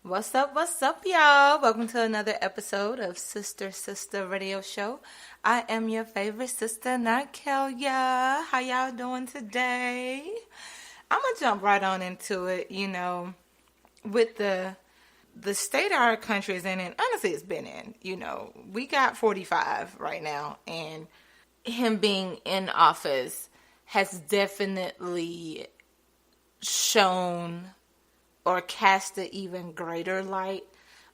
What's up, y'all? Welcome to another episode of Sister Radio Show. I am your favorite sister, Narkelia. How y'all doing today? I'm gonna jump right on into it, with the state our country is in, and honestly it's been in. We got 45 right now, and him being in office has definitely shown or cast an even greater light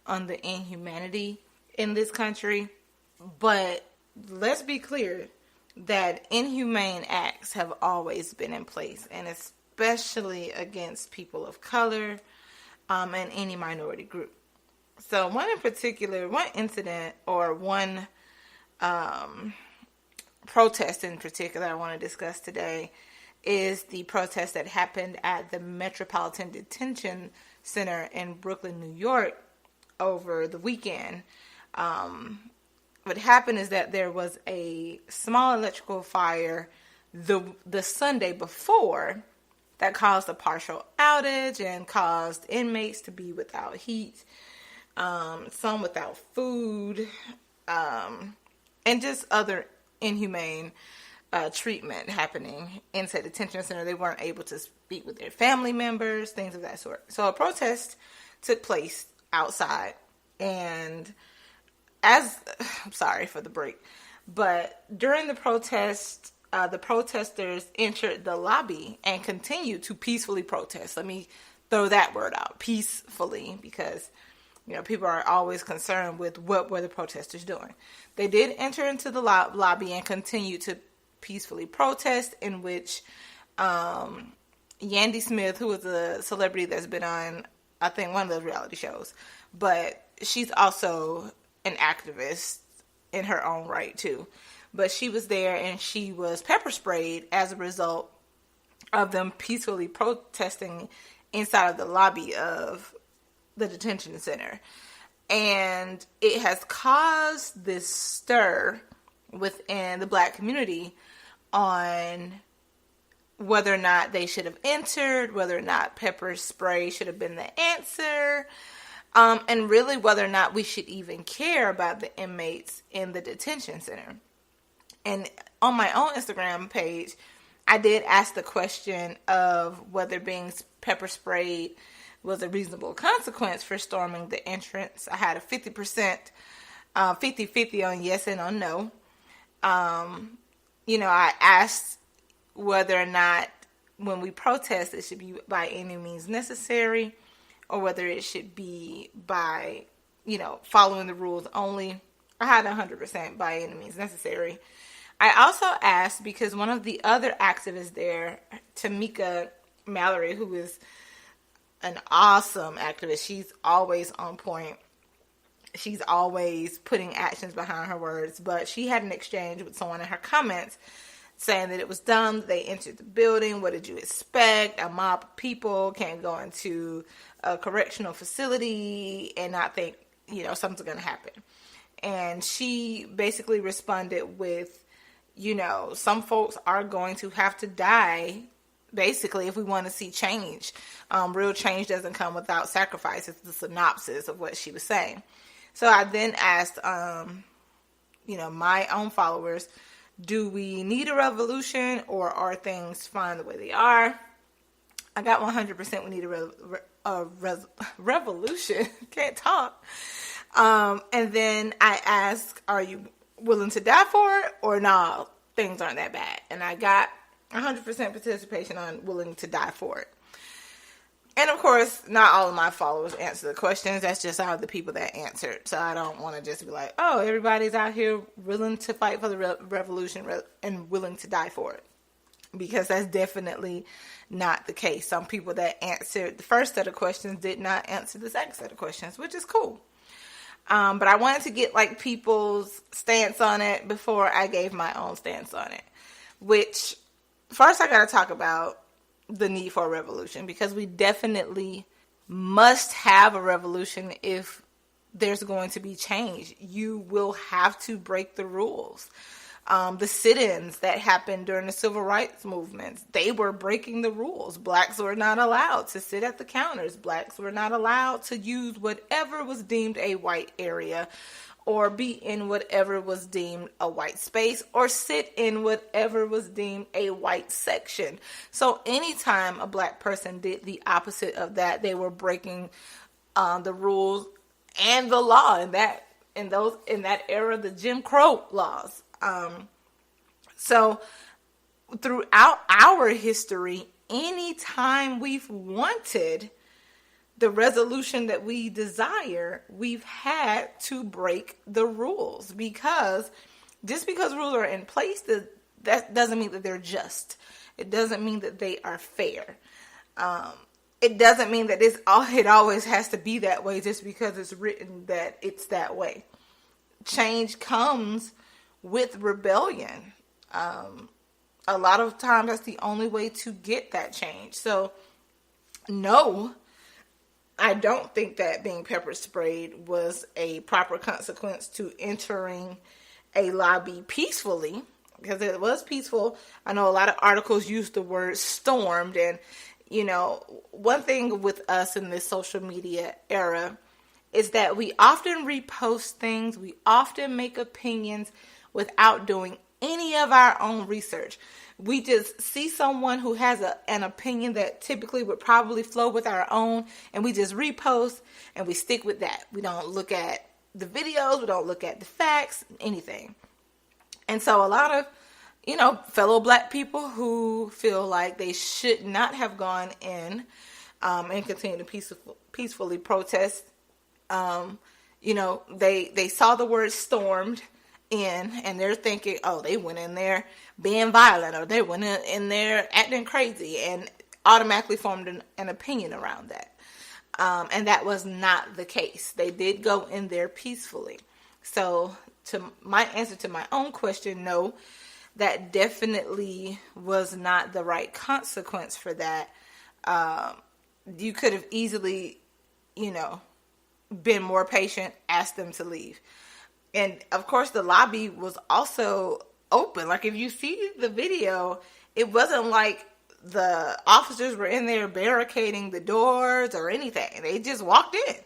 on the inhumanity in this country. But let's be clear that inhumane acts have always been in place, and especially against people of color and any minority group. So one incident or one protest in particular I want to discuss today is the protest that happened at the Metropolitan Detention Center in Brooklyn, New York over the weekend. What happened is that there was a small electrical fire the Sunday before that caused a partial outage and caused inmates to be without heat, some without food, and just other inhumane treatment happening inside the detention center. They weren't able to speak with their family members, things of that sort. So a protest took place outside, and I'm sorry for the break, but during the protest, the protesters entered the lobby and continued to peacefully protest. Let me throw that word out, peacefully, because people are always concerned with what were the protesters doing. They did enter into the lobby and continue to peacefully protest, in which Yandy Smith, who is a celebrity that's been on, I think, one of those reality shows, but she's also an activist in her own right too. But she was there, and she was pepper sprayed as a result of them peacefully protesting inside of the lobby of the detention center. And it has caused this stir within the black community on whether or not they should have entered, whether or not pepper spray should have been the answer, and really whether or not we should even care about the inmates in the detention center. And on my own Instagram page, I did ask the question of whether being pepper sprayed was a reasonable consequence for storming the entrance. I had a 50%, 50-50 on yes and on no. I asked whether or not when we protest, it should be by any means necessary, or whether it should be by, following the rules only. I had 100% by any means necessary. I also asked because one of the other activists there, Tamika Mallory, who is an awesome activist, she's always on point. She's always putting actions behind her words, but she had an exchange with someone in her comments saying that it was dumb that they entered the building. What did you expect? A mob of people can't go into a correctional facility and not think, something's going to happen. And she basically responded with, some folks are going to have to die, basically, if we want to see change. Real change doesn't come without sacrifice. It's the synopsis of what she was saying. So I then asked, my own followers, do we need a revolution, or are things fine the way they are? I got 100% we need a revolution. Can't talk. And then I asked, are you willing to die for it, or nah, things aren't that bad? And I got 100% participation on willing to die for it. And of course, not all of my followers answer the questions. That's just all the people that answered. So I don't want to just be like, oh, everybody's out here willing to fight for the revolution and willing to die for it. Because that's definitely not the case. Some people that answered the first set of questions did not answer the second set of questions, which is cool. But I wanted to get people's stance on it before I gave my own stance on it. Which, first I got to talk about the need for a revolution, because we definitely must have a revolution if there's going to be change. You will have to break the rules. The sit-ins that happened during the civil rights movements, they were breaking the rules. Blacks were not allowed to sit at the counters. Blacks were not allowed to use whatever was deemed a white area, or be in whatever was deemed a white space, or sit in whatever was deemed a white section. So anytime a black person did the opposite of that, they were breaking the rules and the law in that era, the Jim Crow laws. So throughout our history, anytime we've wanted the resolution that we desire, we've had to break the rules, because just because rules are in place, that doesn't mean that they're just. It doesn't mean that they are fair. It doesn't mean that it always has to be that way just because it's written that it's that way. Change comes with rebellion. A lot of times that's the only way to get that change. So, no, I don't think that being pepper sprayed was a proper consequence to entering a lobby peacefully, because it was peaceful. I know a lot of articles use the word stormed, and one thing with us in this social media era is that we often repost things, we often make opinions without doing any of our own research. We just see someone who has an opinion that typically would probably flow with our own, and we just repost and we stick with that. We don't look at the videos, we don't look at the facts, anything. And so a lot of, fellow black people who feel like they should not have gone in and continue to peacefully protest, they saw the word stormed in, and they're thinking, oh, they went in there being violent, or they went in there acting crazy, and automatically formed an opinion around that. And that was not the case. They did go in there peacefully. So to my answer to my own question, no, that definitely was not the right consequence for that. You could have easily, been more patient, asked them to leave. And of course, the lobby was also open. Like, if you see the video, it wasn't like the officers were in there barricading the doors or anything. They just walked in.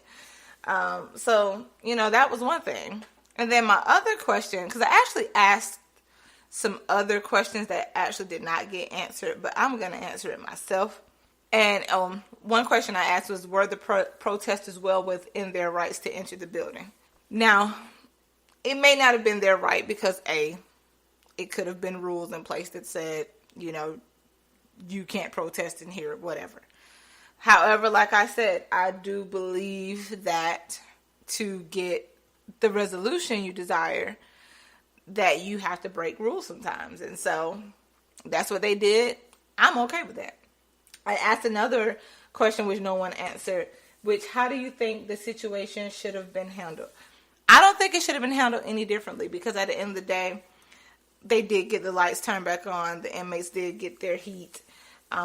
So, that was one thing. And then my other question, because I actually asked some other questions that actually did not get answered, but I'm going to answer it myself. And one question I asked was, were the protesters well within their rights to enter the building? Now, it may not have been their right because, it could have been rules in place that said, you can't protest in here, whatever. However, like I said, I do believe that to get the resolution you desire, that you have to break rules sometimes. And so that's what they did. I'm okay with that. I asked another question which no one answered, which, how do you think the situation should have been handled? I don't think it should have been handled any differently, because at the end of the day, they did get the lights turned back on. The inmates did get their heat.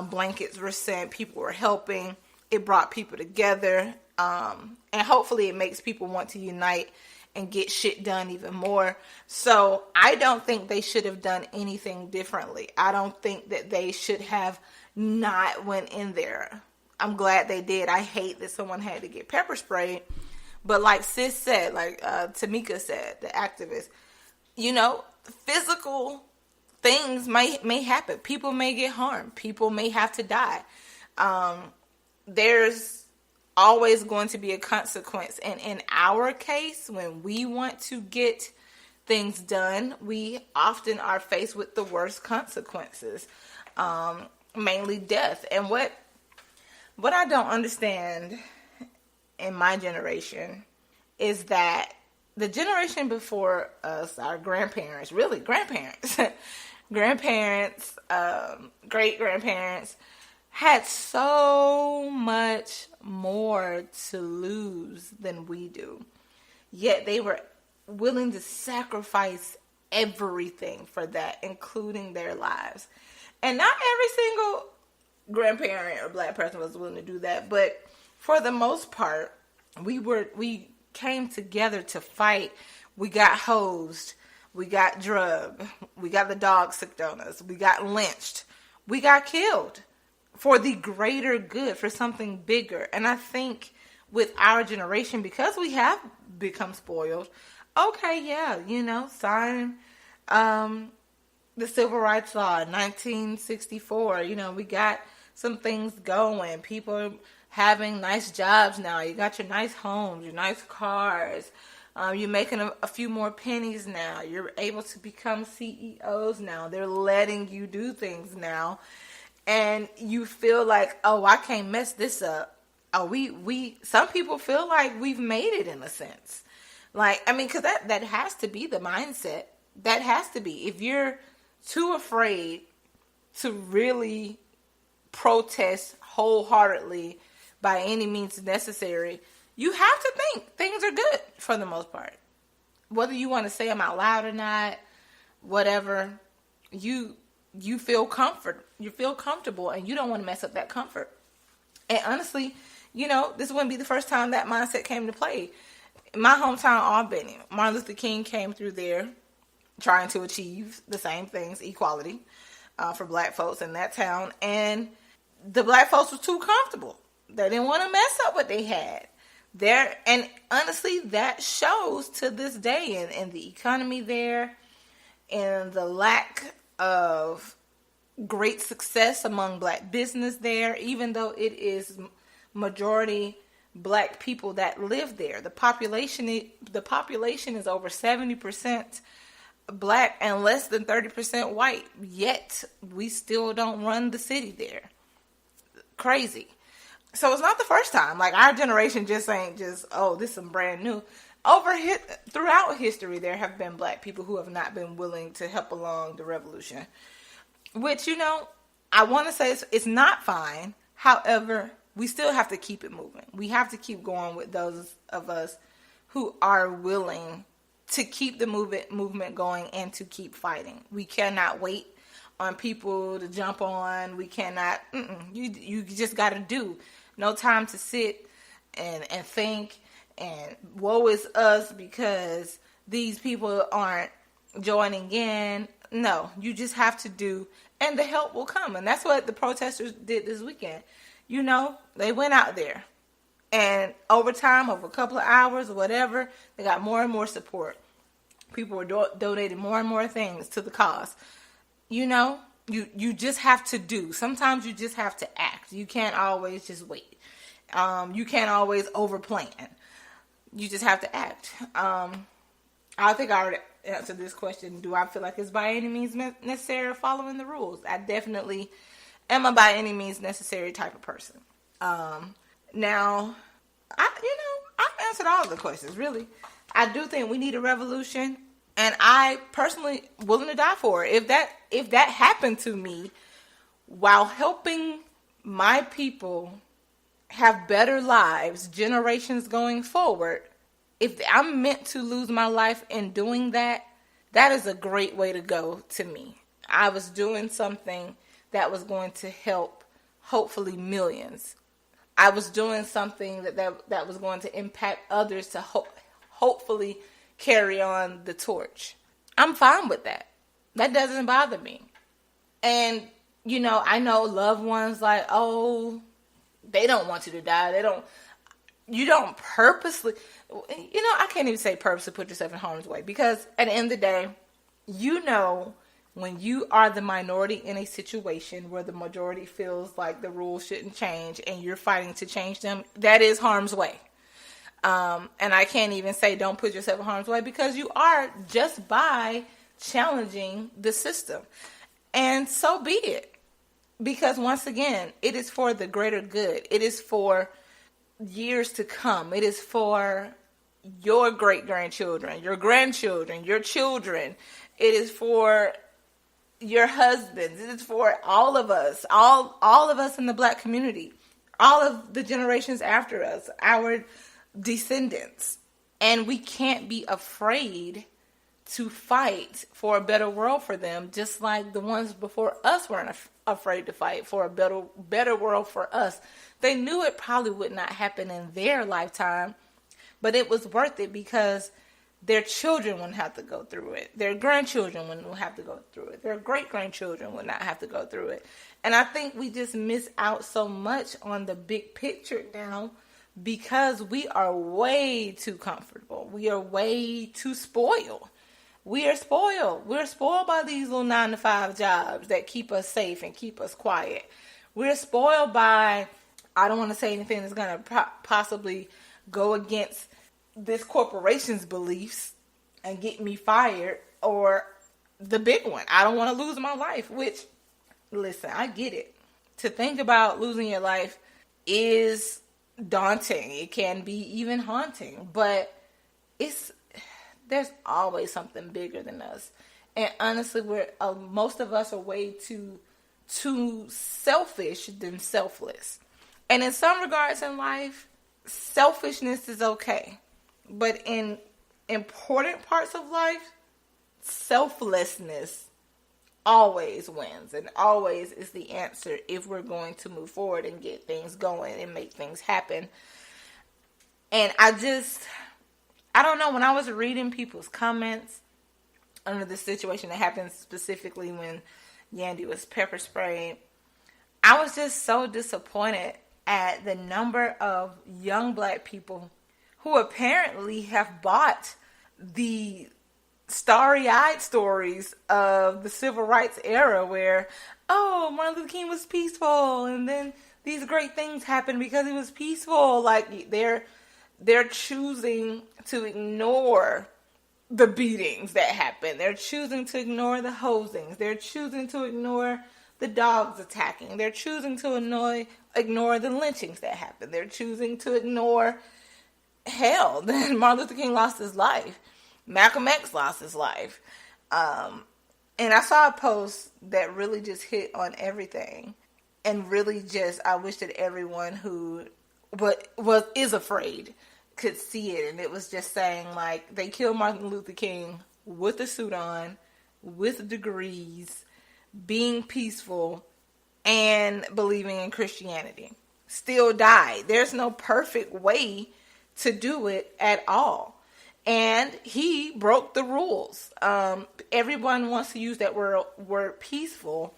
Blankets were sent. People were helping. It brought people together. And hopefully it makes people want to unite and get shit done even more. So I don't think they should have done anything differently. I don't think that they should have not went in there. I'm glad they did. I hate that someone had to get pepper sprayed. But like Sis said, like Tamika said, the activist, physical things may happen. People may get harmed. People may have to die. There's always going to be a consequence. And in our case, when we want to get things done, we often are faced with the worst consequences, mainly death. And what I don't understand in my generation is that the generation before us, our grandparents, great-grandparents, had so much more to lose than we do. Yet they were willing to sacrifice everything for that, including their lives. And not every single grandparent or black person was willing to do that, but for the most part, we came together to fight. We got hosed We got drugged. We got the dog sicked on us. We got lynched. We got killed for the greater good, for something bigger. And I think with our generation, because we have become spoiled, okay, yeah, sign the Civil Rights Law in 1964. We got some things going. People having nice jobs now. You got your nice homes, your nice cars. You're making a few more pennies now. You're able to become CEOs now. They're letting you do things now. And you feel like, oh, I can't mess this up. Oh, some people feel like we've made it in a sense. Because that has to be the mindset. That has to be. If you're too afraid to really protest wholeheartedly by any means necessary, you have to think things are good for the most part. Whether you want to say them out loud or not, whatever, you feel comfort. You feel comfortable, and you don't want to mess up that comfort. And honestly, this wouldn't be the first time that mindset came to play. In my hometown, Albany, Martin Luther King came through there trying to achieve the same things, equality, for black folks in that town. And the black folks were too comfortable. They didn't want to mess up what they had there. And honestly, that shows to this day in the economy there, and the lack of great success among black business there, even though it is majority black people that live there. The population is over 70% black and less than 30% white, yet we still don't run the city there. Crazy. So it's not the first time. Our generation just ain't just, oh, this is some brand new. Throughout history, there have been black people who have not been willing to help along the revolution, which, I want to say it's not fine. However, we still have to keep it moving. We have to keep going with those of us who are willing to keep the movement going and to keep fighting. We cannot wait on people to jump on. We cannot. You just got to do. No time to sit and think and woe is us because these people aren't joining in. No, you just have to do, and the help will come. And that's what the protesters did this weekend. They went out there, and over time, over a couple of hours or whatever, they got more and more support. People were donating more and more things to the cause. You just have to do. Sometimes you just have to act. You can't always just wait. You can't always overplan. You just have to act. I think I already answered this question. Do I feel like it's by any means necessary following the rules? I definitely am a by any means necessary type of person. Now, I've answered all of the questions, really. I do think we need a revolution, and I personally willing to die for it. If that happened to me while helping my people have better lives, generations going forward, if I'm meant to lose my life in doing that, that is a great way to go to me. I was doing something that was going to help, hopefully, millions. I was doing something that was going to impact others to hopefully carry on the torch. I'm fine with that. That doesn't bother me. And, I know loved ones they don't want you to die. You don't purposely, I can't even say purposely put yourself in harm's way, because at the end of the day, when you are the minority in a situation where the majority feels like the rules shouldn't change and you're fighting to change them, that is harm's way. And I can't even say don't put yourself in harm's way, because you are, just by challenging the system. And so be it. Because once again, it is for the greater good. It is for years to come. It is for your great-grandchildren, your grandchildren, your children. It is for your husbands. It is for all of us, all of us in the black community, all of the generations after us, our descendants. And we can't be afraid to fight for a better world for them, just like the ones before us weren't afraid to fight for a better world for us. They knew it probably would not happen in their lifetime, but it was worth it because their children wouldn't have to go through it. Their grandchildren wouldn't have to go through it. Their great-grandchildren would not have to go through it. And I think we just miss out so much on the big picture now because we are way too comfortable. We are way too spoiled. We are spoiled. We're spoiled by these little 9-to-5 jobs that keep us safe and keep us quiet. We're spoiled by, I don't want to say anything that's going to possibly go against this corporation's beliefs and get me fired, or the big one, I don't want to lose my life, which, listen, I get it. To think about losing your life is daunting. It can be even haunting, but there's always something bigger than us. And honestly, most of us are way too selfish than selfless. And in some regards in life, selfishness is okay. But in important parts of life, selflessness always wins and always is the answer if we're going to move forward and get things going and make things happen. And I don't know, when I was reading people's comments under the situation that happened specifically when Yandy was pepper sprayed, I was just so disappointed at the number of young black people who apparently have bought the starry-eyed stories of the civil rights era where, oh, Martin Luther King was peaceful and then these great things happened because he was peaceful. Like they're choosing to ignore the beatings that happened. They're choosing to ignore the hosings. They're choosing to ignore the dogs attacking. They're choosing to ignore the lynchings that happened. They're choosing to ignore hell. Then Martin Luther King lost his life. Malcolm X lost his life. And I saw a post that really just hit on everything. And really just, I wish that everyone who is afraid could see it. And it was just saying, like, they killed Martin Luther King with a suit on, with degrees, being peaceful, and believing in Christianity. Still died. There's no perfect way to do it at all. And he broke the rules. Everyone wants to use that word peaceful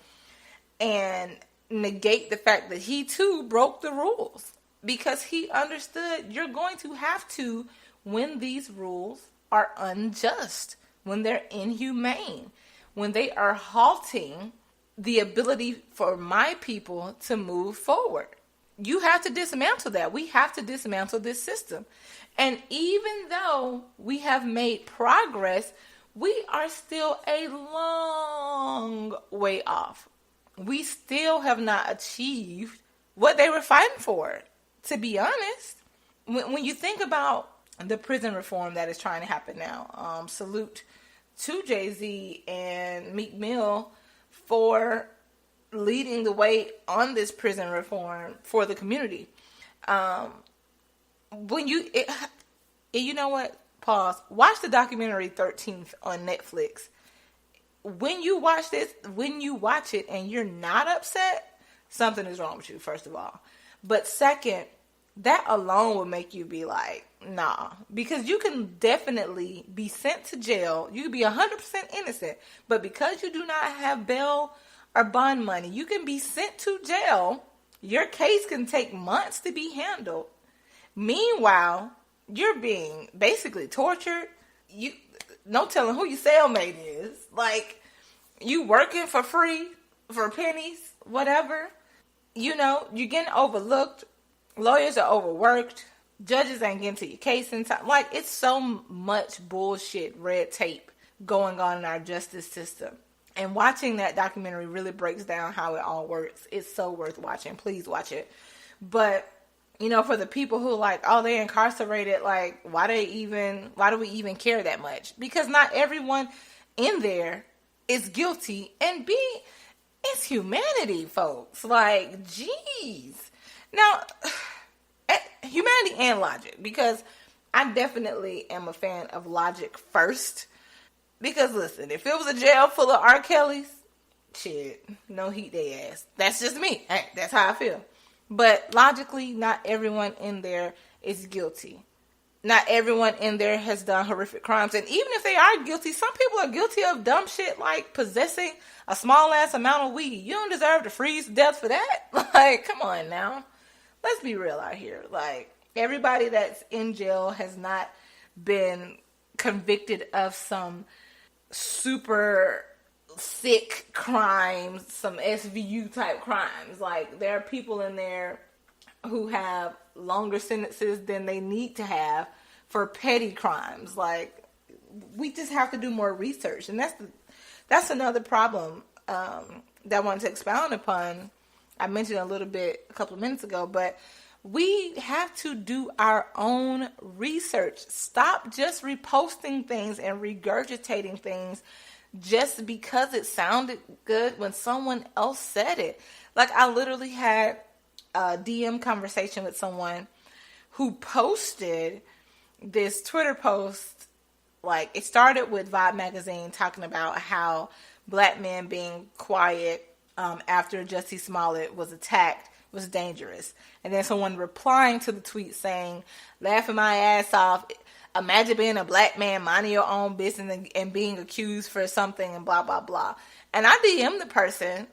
and negate the fact that he too broke the rules. Because he understood you're going to have to when these rules are unjust, when they're inhumane, when they are halting the ability for my people to move forward. You have to dismantle that. We have to dismantle this system. And even though we have made progress, we are still a long way off. We still have not achieved what they were fighting for, to be honest. When you think about the prison reform that is trying to happen now, salute to Jay-Z and Meek Mill for leading the way on this prison reform for the community. You know what? Pause. Watch the documentary 13th on Netflix. When you watch it and you're not upset, something is wrong with you, first of all. But second, that alone will make you be like, nah. Because you can definitely be sent to jail. You can be 100% innocent. But because you do not have bail or bond money, you can be sent to jail. Your case can take months to be handled. Meanwhile, you're being basically tortured. No telling who your cellmate is. Like, you working for free, for pennies, whatever. You know, you're getting overlooked. Lawyers are overworked. Judges ain't getting to your case in time. Like, it's so much bullshit, red tape going on in our justice system. And watching that documentary really breaks down how it all works. It's so worth watching. Please watch it. But, you know, for the people who like, oh, they're incarcerated, like, why do we even care that much? Because not everyone in there is guilty. And B, it's humanity, folks. Like, jeez. Now, humanity and logic. Because I definitely am a fan of logic first. Because, listen, if it was a jail full of R. Kellys, shit, no heat they ass. That's just me. Hey, that's how I feel. But logically, not everyone in there is guilty. not everyone in there has done horrific crimes. And even if they are guilty, some people are guilty of dumb shit like possessing a small ass amount of weed. You don't deserve to freeze to death for that. Like, come on now. Let's be real out here. Like, everybody that's in jail has not been convicted of some super sick crimes, some SVU type crimes. Like, there are people in there who have longer sentences than they need to have for petty crimes. Like, we just have to do more research, and that's another problem that I wanted to expound upon. I mentioned a little bit a couple of minutes ago, but we have to do our own research. Stop just reposting things and regurgitating things just because it sounded good when someone else said it. Like, I literally had a DM conversation with someone who posted this Twitter post. Like, it started with Vibe magazine talking about how black men being quiet after Jussie Smollett was attacked was dangerous. And then someone replying to the tweet saying, laughing my ass off, imagine being a black man minding your own business and being accused for something and blah, blah, blah. And I DM'd the person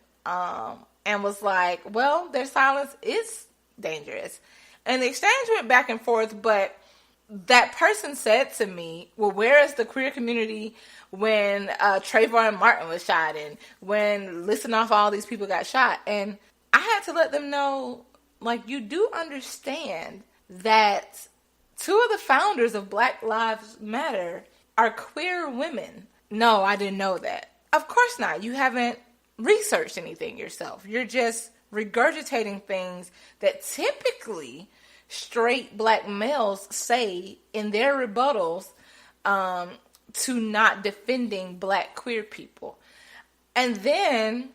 and was like, well, their silence is dangerous. And the exchange went back and forth, but that person said to me, well, where is the queer community when Trayvon Martin was shot and when Listen Off all these people got shot? And I had to let them know, like, you do understand that two of the founders of Black Lives Matter are queer women. No, I didn't know that. Of course not. You haven't researched anything yourself. You're just regurgitating things that typically straight black males say in their rebuttals to not defending black queer people. And then,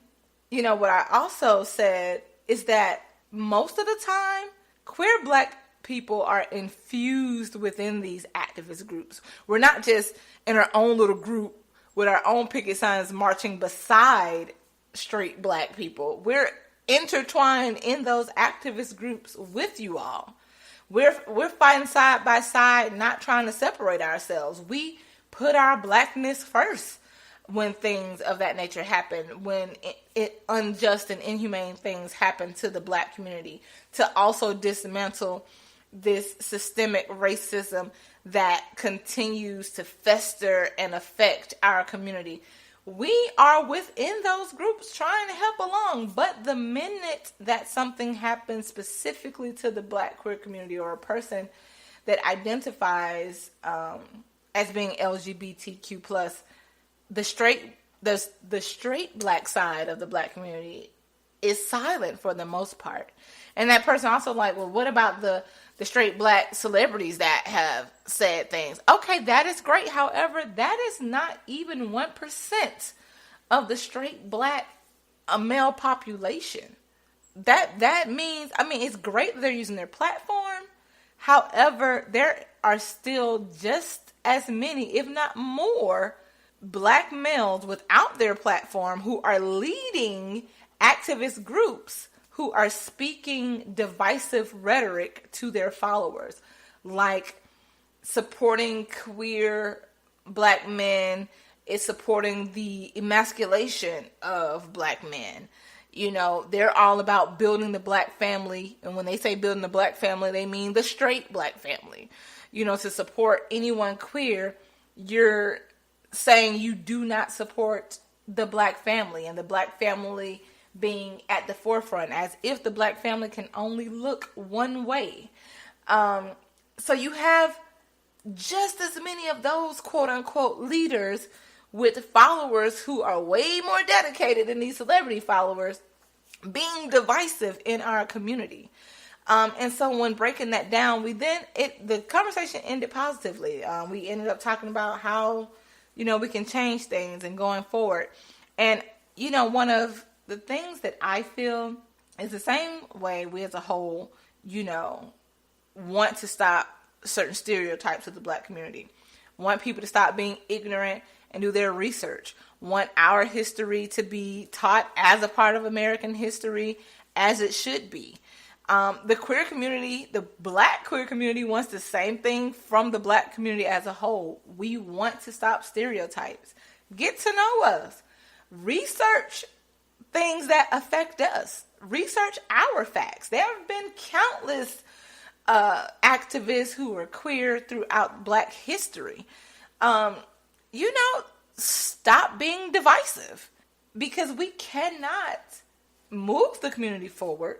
you know, what I also said is that most of the time, queer black people are infused within these activist groups. We're not just in our own little group with our own picket signs marching beside straight black people. We're intertwined in those activist groups with you all. We're fighting side by side, not trying to separate ourselves. We put our blackness first when things of that nature happen, when unjust and inhumane things happen to the black community, to also dismantle this systemic racism that continues to fester and affect our community. We are within those groups trying to help along, but the minute that something happens specifically to the black queer community or a person that identifies as being LGBTQ+, the straight black side of the black community is silent for the most part. And that person also like, well, what about the straight black celebrities that have said things? Okay, that is great. However, that is not even 1% of the straight black male population. That means, I mean, it's great that they're using their platform. However, there are still just as many, if not more, black males without their platform who are leading activist groups who are speaking divisive rhetoric to their followers, like supporting queer black men is supporting the emasculation of black men. You know, they're all about building the black family. And when they say building the black family, they mean the straight black family. You know, to support anyone queer, you're saying you do not support the black family, and the black family being at the forefront, as if the black family can only look one way. So you have just as many of those quote unquote leaders with followers who are way more dedicated than these celebrity followers being divisive in our community. And so when breaking that down, the conversation ended positively. We ended up talking about how, you know, we can change things and going forward. And, you know, one of the things that I feel is the same way we as a whole, you know, want to stop certain stereotypes of the black community, want people to stop being ignorant and do their research, want our history to be taught as a part of American history as it should be. The queer community, the black queer community, wants the same thing from the black community as a whole. We want to stop stereotypes. Get to know us. Research things that affect us. Research our facts. There have been countless activists who were queer throughout black history. Stop being divisive, because we cannot move the community forward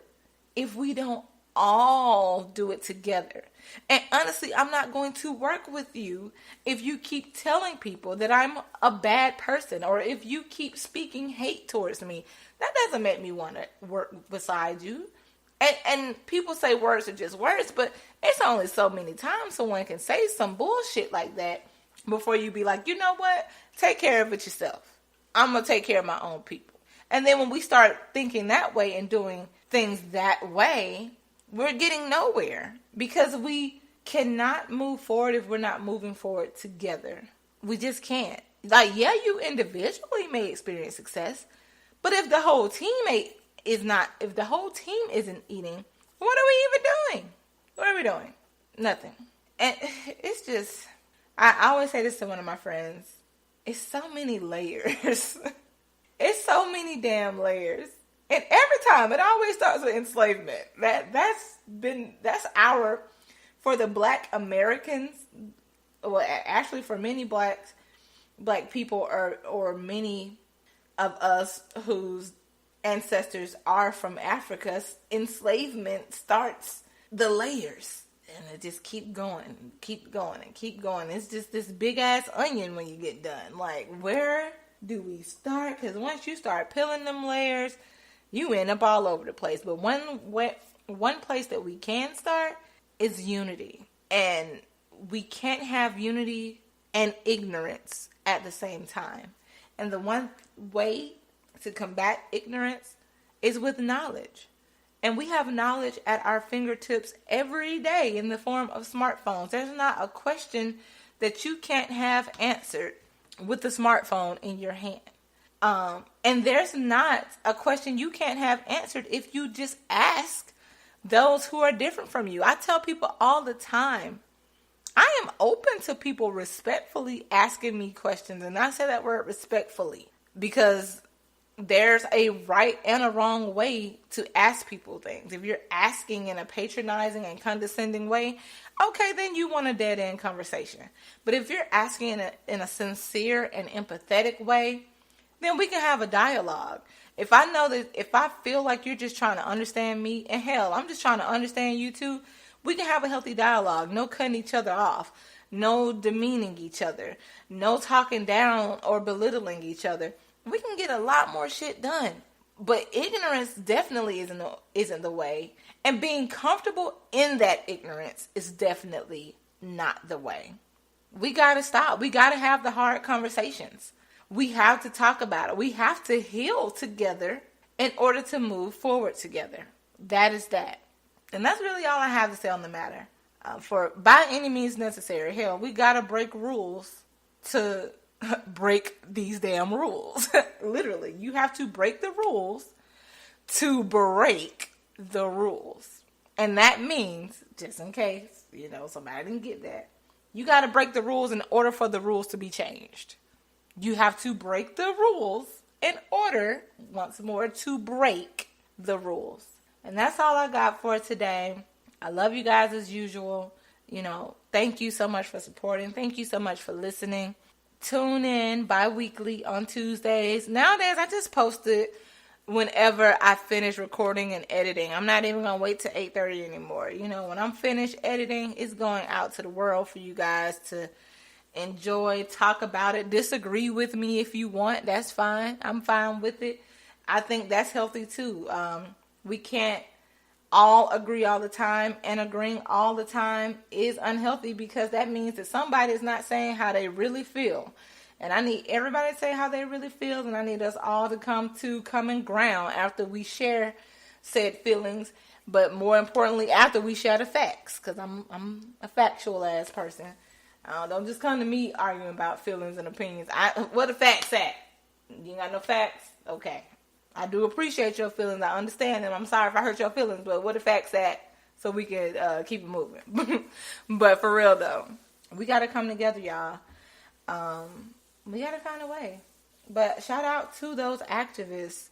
if we don't all do it together. And honestly, I'm not going to work with you if you keep telling people that I'm a bad person, or if you keep speaking hate towards me. That doesn't make me want to work beside you. And people say words are just words, but it's only so many times someone can say some bullshit like that before you be like, you know what? Take care of it yourself. I'm going to take care of my own people. And then when we start thinking that way and doing things that way, we're getting nowhere, because we cannot move forward if we're not moving forward together. We just can't. Like, yeah, you individually may experience success, but if the whole team isn't eating, what are we even doing? What are we doing? Nothing. And it's just, I always say this to one of my friends, it's so many layers. It's so many damn layers. And every time, it always starts with enslavement. For the black Americans, well, actually for many black people, or many of us whose ancestors are from Africa, enslavement starts the layers. And it just keep going, and keep going. It's just this big ass onion when you get done. Like, where do we start? Because once you start peeling them layers, you end up all over the place. But one place that we can start is unity. And we can't have unity and ignorance at the same time. And the one way to combat ignorance is with knowledge. And we have knowledge at our fingertips every day in the form of smartphones. There's not a question that you can't have answered with the smartphone in your hand. And there's not a question you can't have answered if you just ask those who are different from you. I tell people all the time, I am open to people respectfully asking me questions. And I say that word respectfully because there's a right and a wrong way to ask people things. If you're asking in a patronizing and condescending way, okay, then you want a dead-end conversation. But if you're asking in a sincere and empathetic way, then we can have a dialogue. If I feel like you're just trying to understand me, and hell, I'm just trying to understand you too, we can have a healthy dialogue. No cutting each other off. No demeaning each other. No talking down or belittling each other. We can get a lot more shit done. But ignorance definitely isn't the way. And being comfortable in that ignorance is definitely not the way. We got to stop. We got to have the hard conversations. We have to talk about it. We have to heal together in order to move forward together. That is that. And that's really all I have to say on the matter. For by any means necessary, hell, we got to break rules to break these damn rules. Literally, you have to break the rules to break the rules. And that means, just in case, somebody didn't get that, you got to break the rules in order for the rules to be changed. You have to break the rules in order, once more, to break the rules. And that's all I got for today. I love you guys as usual. Thank you so much for supporting. Thank you so much for listening. Tune in bi-weekly on Tuesdays. Nowadays, I just post it whenever I finish recording and editing. I'm not even going to wait till 8:30 anymore. When I'm finished editing, it's going out to the world for you guys to enjoy, talk about it, disagree with me if you want. That's fine. I'm fine with it. I think that's healthy too. We can't all agree all the time, and agreeing all the time is unhealthy because that means that somebody is not saying how they really feel. And I need everybody to say how they really feel, and I need us all to come to common ground after we share said feelings, but more importantly, after we share the facts, because I'm a factual ass person. Don't just come to me arguing about feelings and opinions. What the facts at? You got no facts? Okay. I do appreciate your feelings. I understand them. I'm sorry if I hurt your feelings, but what the facts at so we can keep it moving. But for real though, we got to come together, y'all. We got to find a way. But shout out to those activists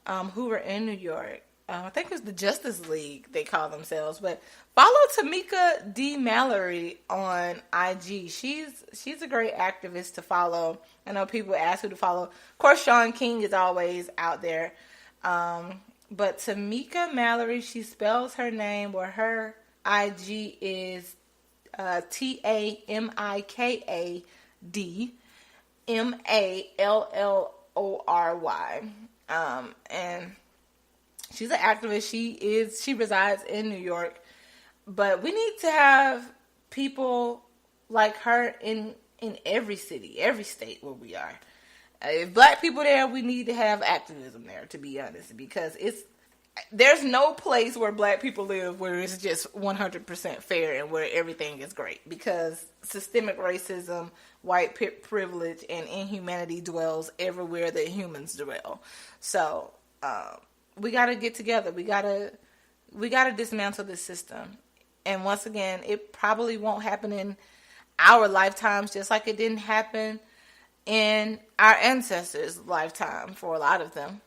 who were in New York. I think it was the Justice League they call themselves. But follow Tamika D. Mallory on IG. She's a great activist to follow. I know people ask who to follow. Of course, Sean King is always out there. But Tamika Mallory, she spells her name, or her IG is TAMIKAD MALLORY. And she's an activist. She resides in New York. But we need to have people like her in every city, every state where we are. If black people there, we need to have activism there, to be honest, because there's no place where black people live where it's just 100% fair and where everything is great, because systemic racism, white privilege, and inhumanity dwells everywhere that humans dwell. So we got to get together. We got to dismantle this system. And once again, it probably won't happen in our lifetimes, just like it didn't happen in our ancestors' lifetime for a lot of them,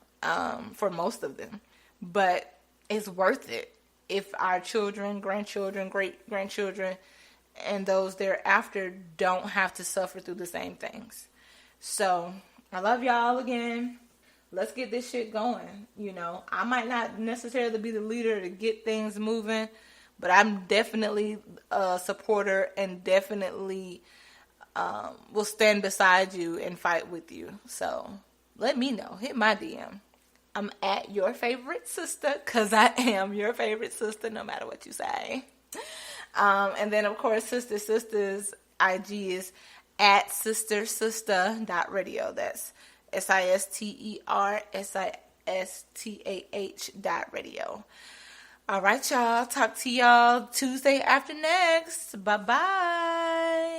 for most of them. But it's worth it if our children, grandchildren, great-grandchildren, and those thereafter don't have to suffer through the same things. So, I love y'all again. Let's get this shit going. You know, I might not necessarily be the leader to get things moving, but I'm definitely a supporter and definitely will stand beside you and fight with you. So let me know. Hit my DM. I'm at your favorite sister, because I am your favorite sister no matter what you say. And then, of course, Sister's IG is at sisterstah.radio. That's SISTERSISTAH.radio. All right, y'all. Talk to y'all Tuesday after next. Bye-bye.